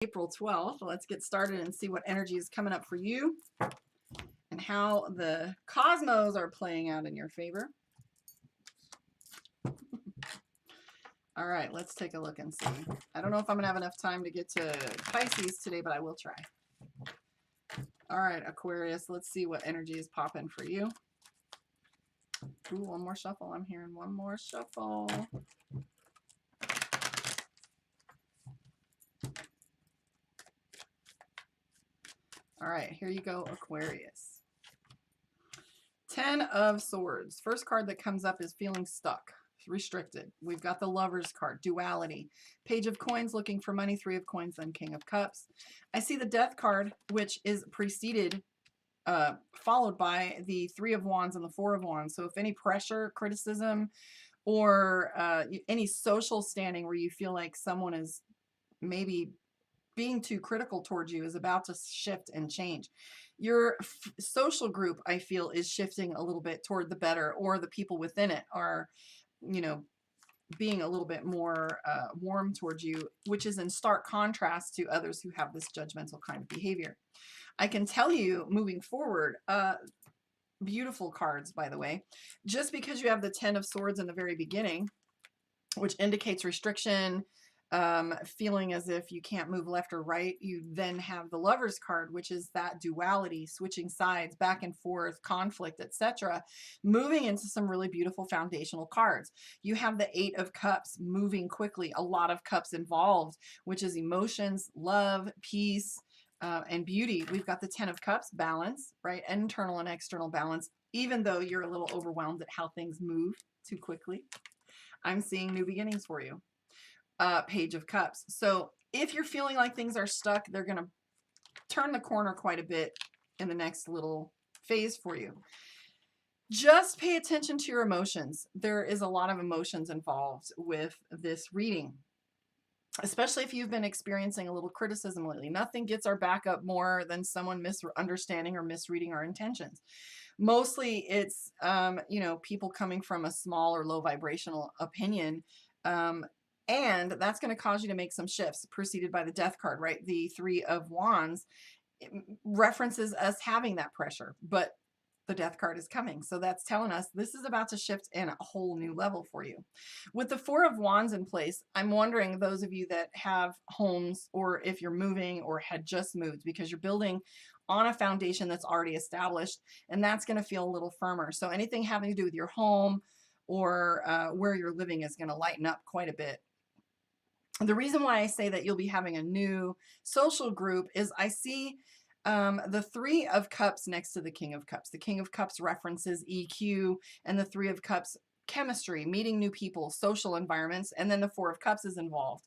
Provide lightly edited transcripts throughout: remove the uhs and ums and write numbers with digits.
April 12th. Let's get started and see what energy is coming up for you and how the cosmos are playing out in your favor. All right, let's take a look and see. I don't know if I'm going to have enough time to get to Pisces today, but I will try. All right, Aquarius, let's see what energy is popping for you. Ooh, one more shuffle. I'm hearing one more shuffle. All right, here you go, Aquarius. 10 of Swords. First card that comes up is feeling stuck, restricted. We've got the Lover's card, duality. Page of Coins, looking for money. 3 of Coins, then King of Cups. I see the Death card, which is preceded, followed by the 3 of Wands and the 4 of Wands. So if any pressure, criticism, or any social standing where you feel like someone is maybe being too critical towards you is about to shift and change. Your social group, I feel, is shifting a little bit toward the better, or the people within it are, you know, being a little bit more warm towards you, which is in stark contrast to others who have this judgmental kind of behavior. I can tell you moving forward, beautiful cards, by the way, just because you have the 10 of Swords in the very beginning, which indicates restriction, feeling as if you can't move left or right. You then have the Lover's card, which is that duality, switching sides, back and forth, conflict, etc., moving into some really beautiful foundational cards. You have the 8 of Cups, moving quickly, a lot of cups involved, which is emotions, love, peace, and beauty. We've got the 10 of Cups, balance, right? Internal and external balance, even though you're a little overwhelmed at how things move too quickly. I'm seeing new beginnings for you. Page of Cups. So if you're feeling like things are stuck, they're going to turn the corner quite a bit in the next little phase for you. Just pay attention to your emotions. There is a lot of emotions involved with this reading, especially if you've been experiencing a little criticism lately. Nothing gets our back up more than someone misunderstanding or misreading our intentions. Mostly it's, you know, people coming from a small or low vibrational opinion, and that's going to cause you to make some shifts, preceded by the Death card, right? The 3 of Wands references us having that pressure, but the Death card is coming. So that's telling us this is about to shift in a whole new level for you. With the 4 of Wands in place, I'm wondering, those of you that have homes, or if you're moving or had just moved, because you're building on a foundation that's already established, and that's going to feel a little firmer. So anything having to do with your home or where you're living is going to lighten up quite a bit. The reason why I say that you'll be having a new social group is I see the 3 of Cups next to the King of Cups. The King of Cups references EQ, and the 3 of Cups, chemistry, meeting new people, social environments, and then the 4 of Cups is involved,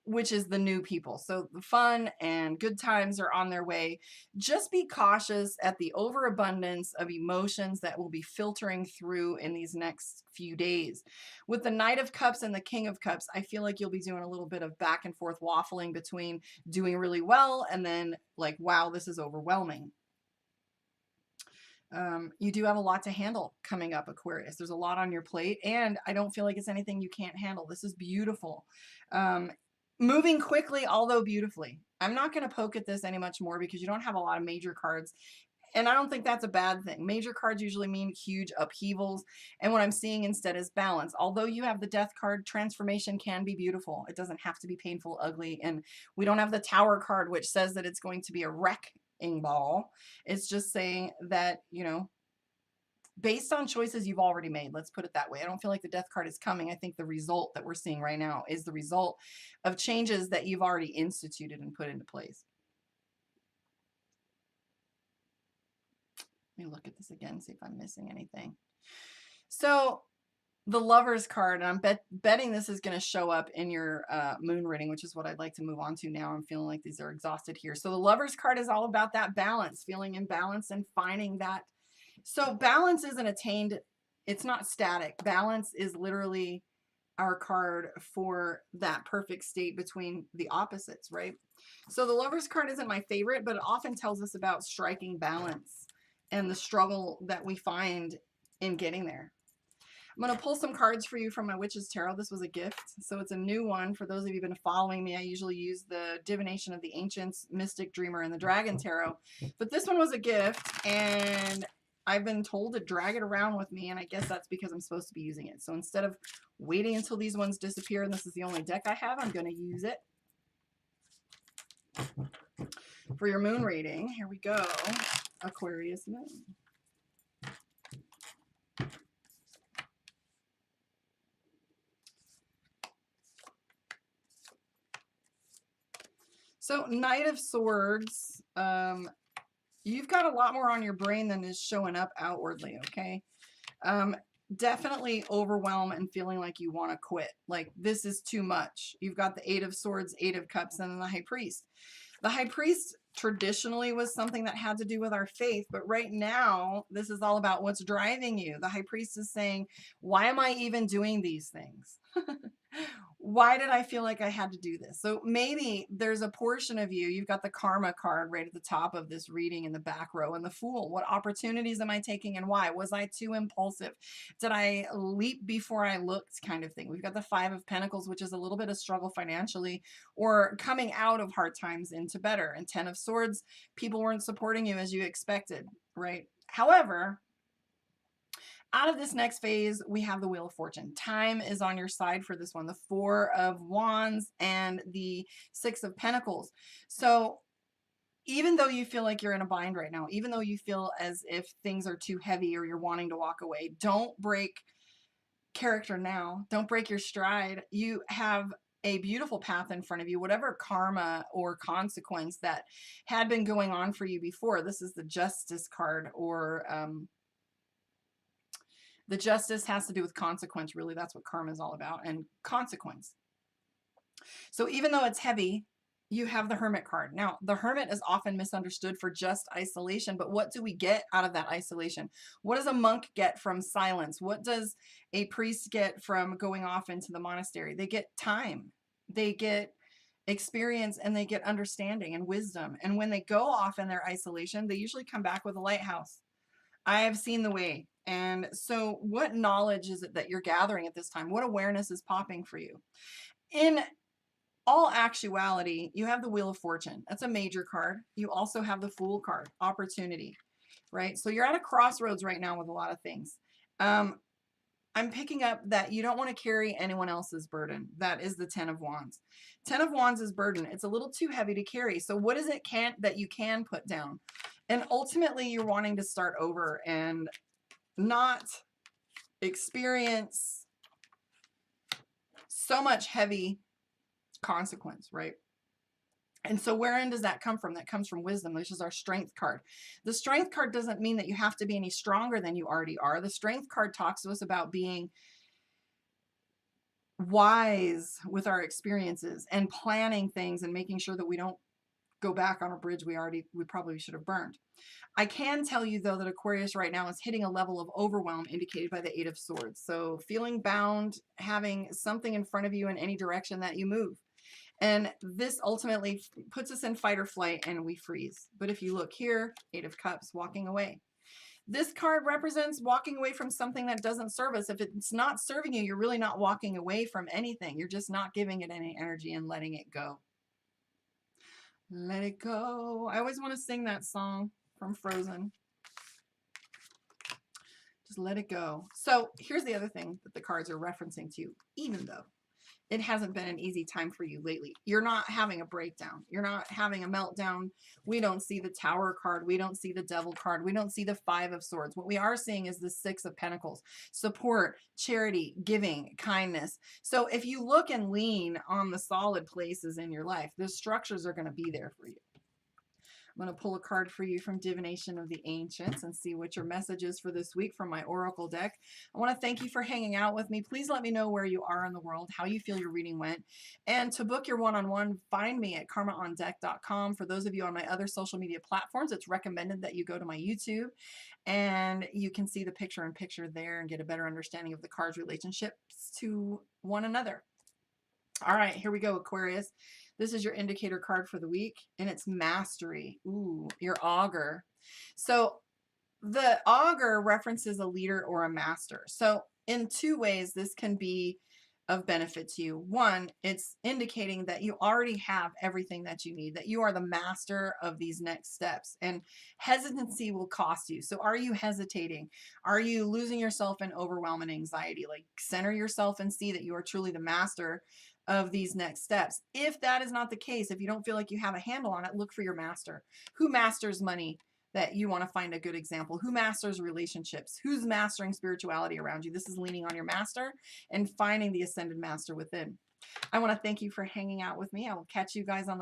which is the new people. So the fun and good times are on their way. Just be cautious at the overabundance of emotions that will be filtering through in these next few days. With the Knight of Cups and the King of Cups, I feel like you'll be doing a little bit of back and forth waffling between doing really well and then like, wow, this is overwhelming. You do have a lot to handle coming up, Aquarius. There's a lot on your plate, and I don't feel like it's anything you can't handle. This is beautiful. Moving quickly, although beautifully. I'm not going to poke at this any much more because you don't have a lot of major cards, and I don't think that's a bad thing. Major cards usually mean huge upheavals, and what I'm seeing instead is balance. Although you have the Death card, transformation can be beautiful. It doesn't have to be painful, ugly, and we don't have the Tower card, which says that it's going to be a wrecking ball. It's just saying that, you know, based on choices you've already made, let's put it that way. I don't feel like the Death card is coming. I think the result that we're seeing right now is the result of changes that you've already instituted and put into place. Let me look at this again, see if I'm missing anything. So the Lover's card, and I'm betting this is going to show up in your moon reading, which is what I'd like to move on to now. I'm feeling like these are exhausted here. So the Lover's card is all about that balance, feeling in balance and finding that. So balance isn't attained. It's not static. Balance is literally our card for that perfect state between the opposites, right? So the Lover's card isn't my favorite, but it often tells us about striking balance and the struggle that we find in getting there. I'm going to pull some cards for you from my Witch's Tarot. This was a gift, so it's a new one. For those of you who've been following me, I usually use the Divination of the Ancients, Mystic Dreamer, and the Dragon Tarot. But this one was a gift, and I've been told to drag it around with me, and I guess that's because I'm supposed to be using it. So instead of waiting until these ones disappear, and this is the only deck I have, I'm going to use it. For your moon reading, here we go. Aquarius Moon. So Knight of Swords, you've got a lot more on your brain than is showing up outwardly, okay? Definitely overwhelm and feeling like you want to quit. Like, this is too much. You've got the Eight of Swords, Eight of Cups, and then the High Priest. The High Priest traditionally was something that had to do with our faith, but right now, this is all about what's driving you. The High Priest is saying, why am I even doing these things? Why did I feel like I had to do this? So maybe there's a portion of you, you've got the Karma card right at the top of this reading in the back row, and the Fool. What opportunities am I taking and why? Was I too impulsive? Did I leap before I looked, kind of thing? We've got the Five of Pentacles, which is a little bit of struggle financially or coming out of hard times into better. And Ten of Swords, people weren't supporting you as you expected, right? However, out of this next phase, we have the Wheel of Fortune. Time is on your side for this one. The Four of Wands and the Six of Pentacles. So even though you feel like you're in a bind right now, even though you feel as if things are too heavy or you're wanting to walk away, don't break character now. Don't break your stride. You have a beautiful path in front of you, whatever karma or consequence that had been going on for you before. This is the Justice card, or the Justice has to do with consequence, really. That's what karma is all about, and consequence. So even though it's heavy, you have the Hermit card. Now, the Hermit is often misunderstood for just isolation, but what do we get out of that isolation? What does a monk get from silence? What does a priest get from going off into the monastery? They get time. They get experience, and they get understanding and wisdom. And when they go off in their isolation, they usually come back with a lighthouse. I have seen the way. And so what knowledge is it that you're gathering at this time? What awareness is popping for you? In all actuality, you have the Wheel of Fortune. That's a major card. You also have the Fool card, opportunity, right? So you're at a crossroads right now with a lot of things. I'm picking up that you don't want to carry anyone else's burden. That is the Ten of Wands. Ten of Wands is burden. It's a little too heavy to carry. So what is it that you can put down? And ultimately, you're wanting to start over and not experience so much heavy consequence, right? And so wherein does that come from? That comes from wisdom, which is our Strength card. The Strength card doesn't mean that you have to be any stronger than you already are. The Strength card talks to us about being wise with our experiences and planning things and making sure that we don't go back on a bridge we probably should have burned. I can tell you, though, that Aquarius right now is hitting a level of overwhelm indicated by the Eight of Swords. So feeling bound, having something in front of you in any direction that you move. And this ultimately puts us in fight or flight, and we freeze. But if you look here, Eight of Cups, walking away. This card represents walking away from something that doesn't serve us. If it's not serving you, you're really not walking away from anything. You're just not giving it any energy and letting it go. Let it go. I always want to sing that song from Frozen. Just let it go. So here's the other thing that the cards are referencing to you. Even though it hasn't been an easy time for you lately, you're not having a breakdown. You're not having a meltdown. We don't see the Tower card. We don't see the Devil card. We don't see the Five of Swords. What we are seeing is the Six of Pentacles. Support, charity, giving, kindness. So if you look and lean on the solid places in your life, the structures are going to be there for you. I'm going to pull a card for you from Divination of the Ancients and see what your message is for this week from my Oracle deck. I want to thank you for hanging out with me. Please let me know where you are in the world, how you feel your reading went. And to book your one-on-one, find me at karmaondeck.com. For those of you on my other social media platforms, it's recommended that you go to my YouTube and you can see the picture-in-picture there and get a better understanding of the cards' relationships to one another. All right, here we go, Aquarius. This is your indicator card for the week, and it's Mastery. Ooh, your Augur. So the Augur references a leader or a master. So in two ways this can be of benefit to you. One, it's indicating that you already have everything that you need, that you are the master of these next steps, and hesitancy will cost you. So are you hesitating? Are you losing yourself in overwhelming anxiety? Like, center yourself and see that you are truly the master of these next steps. If that is not the case, if you don't feel like you have a handle on it, look for your master. Who masters money? That you want to find a good example. Who masters relationships? Who's mastering spirituality around you? This is leaning on your master and finding the ascended master within. I want to thank you for hanging out with me. I will catch you guys on the